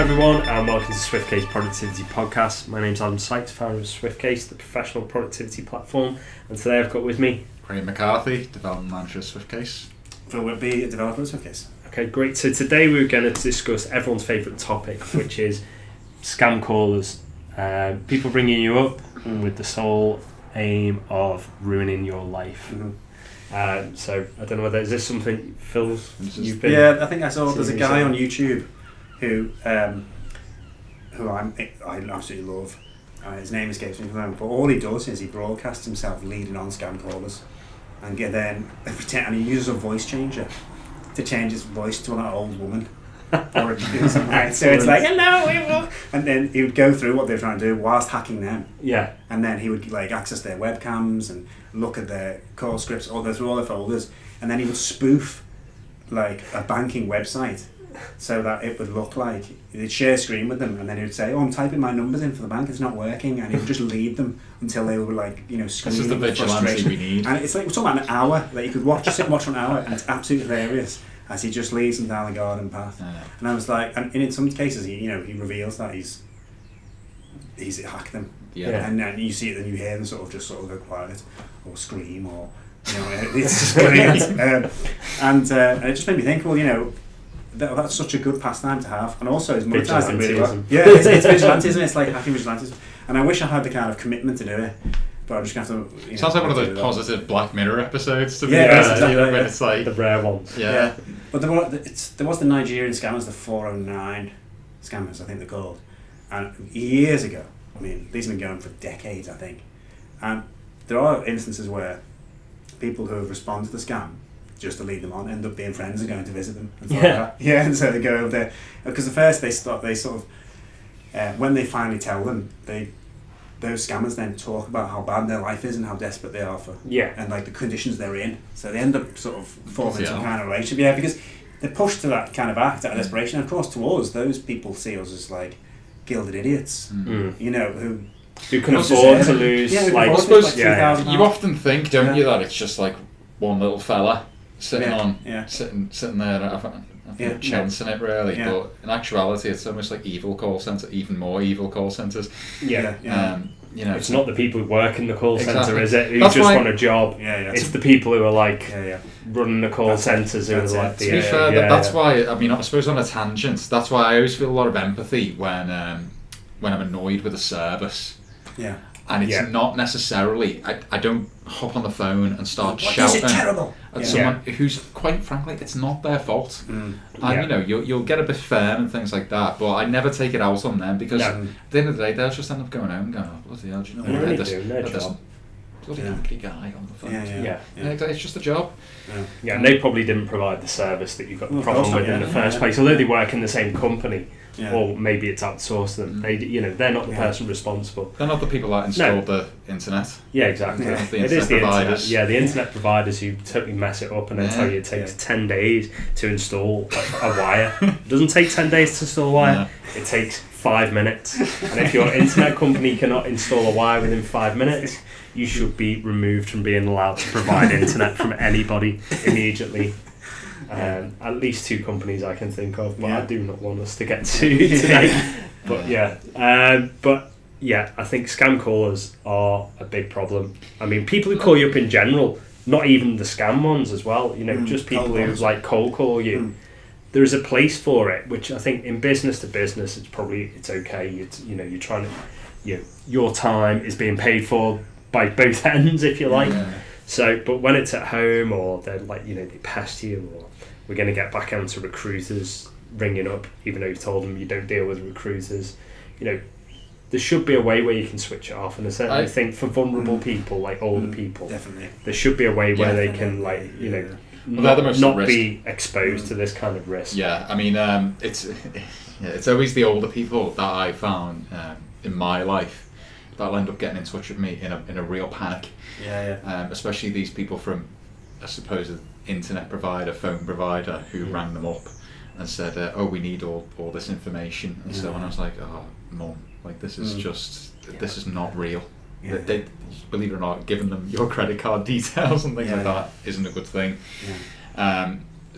everyone, and welcome to SwiftCase Productivity Podcast. My name's Adam Sykes, founder of SwiftCase, the professional productivity platform, and today I've got with me Craig McCarthy, development manager of SwiftCase. Phil Whitby, a developer at SwiftCase. Okay, great. So today we're going to discuss everyone's favourite topic, which is scam callers. People ringing you up with the sole aim of ruining your life. So I don't know whether is this something, Phil, you've been... Yeah, I think I saw there's a guy on YouTube who I absolutely love. His name escapes me at the moment, but all he does is he broadcasts himself leading on scam callers, and he uses a voice changer to change his voice to an old woman. Or something. So it's like, hello, we will. And then he would go through what they were trying to do whilst hacking them. Yeah. And then he would like access their webcams and look at their call scripts, or go through all their folders, and then he would spoof like a banking website so that it would look like he'd share screen with them, and then he would say, "Oh, I'm typing my numbers in for the bank, it's not working," and he would just lead them until they were like, screaming. This is the vigilante we need. And it's like we're talking about an hour. Like you could sit and watch for an hour, and it's absolutely hilarious as he just leads them down the garden path. And I was like, and in some cases he reveals that he's hacked them. Yeah. And then you see it, and you hear them sort of go quiet or scream, or it's just brilliant. And it just made me think, well, that's such a good pastime to have, and also it's monetized it really well. Yeah, it's vigilantism. It's like hacking vigilantism, and I wish I had the kind of commitment to do it, but I'm just going to have to. Sounds like one of those positive Black Mirror episodes to me. Exactly, when it's like the rare ones. Yeah. But there was the Nigerian scammers, the 409 scammers, I think they're called, and years ago. I mean, these have been going for decades, I think, and there are instances where people who have responded to the scam, just to lead them on, end up being friends and going to visit them. And and so they go over there, because at first they sort of, when they finally tell them, those scammers then talk about how bad their life is and how desperate they are for, and like the conditions they're in. So they end up sort of forming some kind of relationship, because they're pushed to that kind of act out of desperation. And of course, to us, those people see us as like gilded idiots, who can afford to lose. Yeah, I suppose you often think, don't you, that it's just like one little fella sitting there having a chance in it, really. Yeah. But in actuality, it's almost like even more evil call centres. It's not the people who work in the call centre, is it? Who That's just why, want a job. It's the people who are like running the call centres who are like to be fair, that's why, I suppose on a tangent, that's why I always feel a lot of empathy when I'm annoyed with a service. Yeah. And it's not necessarily, I don't hop on the phone and start shouting at someone who's, quite frankly, it's not their fault. And you'll get a bit firm and things like that, but I never take it out on them, because at the end of the day they'll just end up going home and going, "Oh, bloody hell, do you know what? This bloody hacky guy on the phone." It's just a job. And they probably didn't provide the service that you got the problem with in the first place, although they work in the same company. Or maybe it's outsourced them. They're not the person responsible. They're not the people that installed the internet. Yeah, exactly. It is the providers. Internet. The internet providers who totally mess it up and then tell you it takes 10 days to install a wire. It doesn't take 10 days to install a wire. It takes 5 minutes. And if your internet company cannot install a wire within 5 minutes, you should be removed from being allowed to provide internet from anybody immediately. At least 2 companies I can think of, but I do not want us to get to today. But I think scam callers are a big problem. I mean, people who call you up in general, not even the scam ones as well. Just people who like cold call you. There is a place for it, which I think in business to business, it's okay. You're trying to, your time is being paid for by both ends, if you like. So, but when it's at home, or they're like, they pest you, or we're going to get back onto recruiters ringing up, even though you've told them you don't deal with recruiters, there should be a way where you can switch it off. And I certainly think for vulnerable people, like older people, definitely, there should be a way where they can, not be exposed to this kind of risk. Yeah, I mean, it's always the older people that I found in my life that'll end up getting in touch with me in a real panic. Especially these people from a supposed internet provider, phone provider, who rang them up and said, we need all this information and so on. I was like, oh, Mum, like this is this is not real. They, believe it or not, giving them your credit card details and things like that isn't a good thing.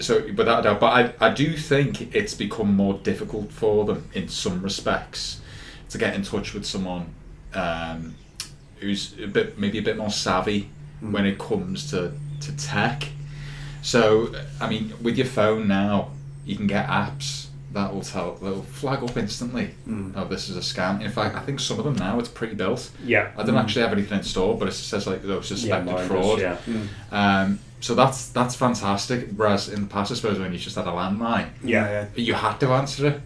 So without a doubt, but I do think it's become more difficult for them in some respects to get in touch with someone who's maybe a bit more savvy when it comes to tech. So I mean, with your phone now, you can get apps that'll flag up instantly. Oh, this is a scam. In fact, I think some of them now it's pre-built. Yeah. I don't actually have anything installed, but it says like suspected fraud. So that's fantastic. Whereas in the past, I suppose when you just had a landline, you had to answer it.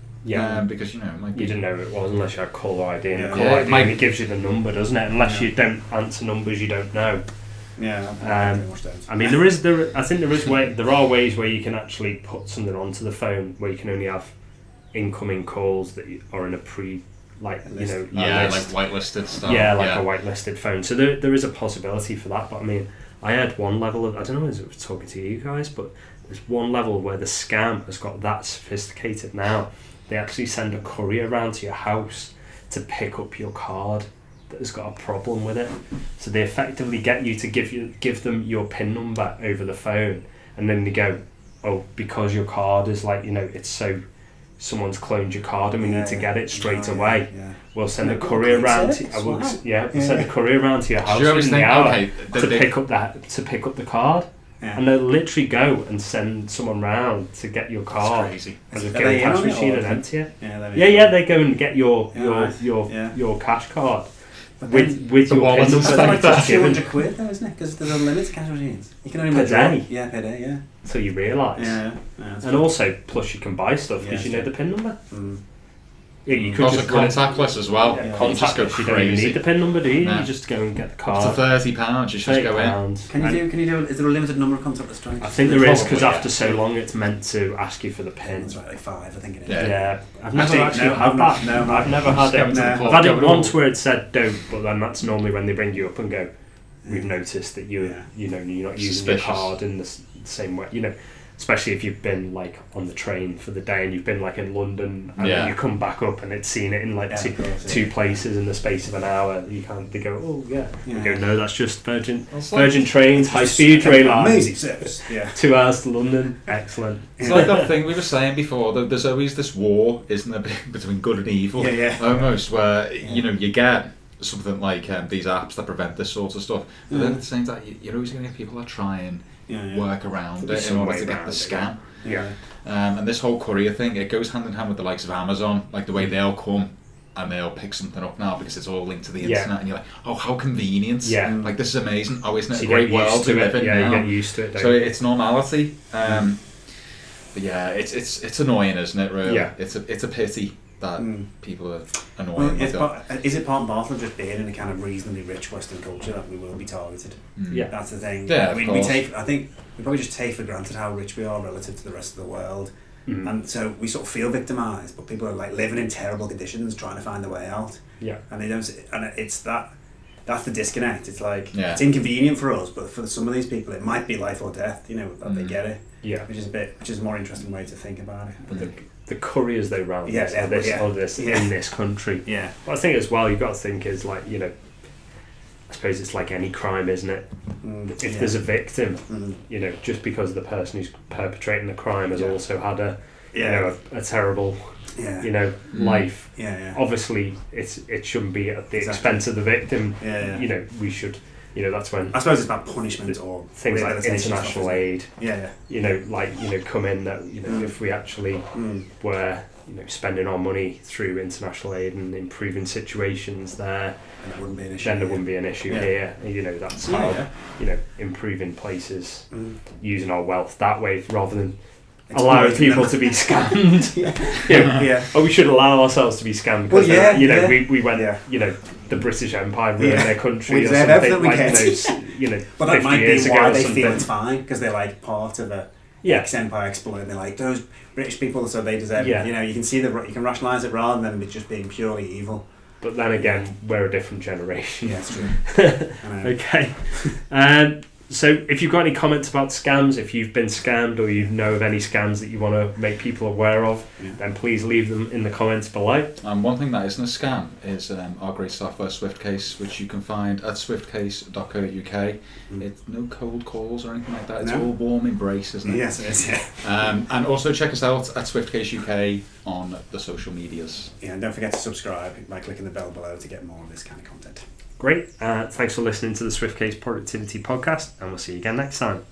Because it might be, you didn't know who it was unless you had caller ID, and caller ID only gives you the number, doesn't it? Unless you don't answer numbers you don't know. I mean, I think there are ways where you can actually put something onto the phone where you can only have incoming calls that are in a like whitelisted stuff. A whitelisted phone. So there is a possibility for that. But I mean, I had one level of, I don't know if I was talking to you guys, but there's one level where the scam has got that sophisticated now. They actually send a courier around to your house to pick up your card that has got a problem with it. So they effectively get you to give them your PIN number over the phone, and then they go, oh, because your card is it's so someone's cloned your card and we need to get it straight away. We'll send a courier around. We'll send a courier around to your house within the hour to pick up the card. And they'll literally go and send someone round to get your card. That's crazy. And just get a cash machine and empty it. They go and get your cash card with your wallet PIN and stuff number. like that. £200 though, isn't it? Because there's a limit to cash machines. You can only per day. Yeah, per day. So you realise. And also, plus you can buy stuff because you know the PIN number. You could also just contactless as well. Contactless, you don't even need the PIN number, do you? You just go and get the card. Up to £30, you just go in. Can you do? Is there a limited number of contactless transactions? I think there is, because after so long it's meant to ask you for the PIN. That's right, like 5, I think it is. I've never actually had that. I've never had it. I've had it once where it said don't, but then that's normally when they bring you up and go, we've noticed that you're not using your card in the same way. Especially if you've been on the train for the day and you've been in London and then you come back up and it's seen it in two places in the space of an hour. They go, oh yeah. You go, no, that's just Virgin Trains, high speed rail line. Amazing service. 2 hours to London, excellent. It's like that thing we were saying before. There's always this war, isn't there, between good and evil? Almost, where you get something like these apps that prevent this sort of stuff, but then at the same time, you're always going to get people that try and work around it in order to get the scam. And this whole courier thing, it goes hand in hand with the likes of Amazon, like the way they'll come and they'll pick something up now because it's all linked to the internet, and you're like, oh, how convenient. This is amazing. Oh, isn't it so a great world to live in now? You get used to it. So it's normality. But it's annoying, isn't it, really? It's a pity that people are annoying. Is it part and parcel of just being in a kind of reasonably rich Western culture that we will be targeted? That's the thing. I mean, I think we probably just take for granted how rich we are relative to the rest of the world, and so we sort of feel victimised. But people are living in terrible conditions, trying to find a way out. And they don't. And it's that's the disconnect. It's it's inconvenient for us, but for some of these people, it might be life or death. That they get it. Which is a more interesting way to think about it. But the couriers they run in this country. But I think as well, you've got to think is I suppose it's like any crime, isn't it? If there's a victim, just because the person who's perpetrating the crime has also had a terrible life. Obviously, it shouldn't be at the expense of the victim. We should. That's when I suppose it's about punishment or things like international aid. Come in that if we actually were spending our money through international aid and improving situations there, then there wouldn't be an issue here. That's how improving places, using our wealth that way rather than allowing people to be scammed. We should allow ourselves to be scammed because we went the British Empire ruined their country or something but that might be why they feel something. it's fine because they're part of a ex-empire exploited. They're those British people, so they deserve it. You can see you can rationalise it rather than it just being purely evil. But then again, we're a different generation. Yeah, it's true. Okay. So if you've got any comments about scams, if you've been scammed or you know of any scams that you want to make people aware of, then please leave them in the comments below. One thing that isn't a scam is our great software SwiftCase, which you can find at swiftcase.co.uk. It's no cold calls or anything like that. It's all warm embrace, isn't it? Yes, it is, yeah. And also check us out at SwiftCase UK on the social medias. Yeah, and don't forget to subscribe by clicking the bell below to get more of this kind of content. Great. Thanks for listening to the SwiftCase Productivity Podcast, and we'll see you again next time.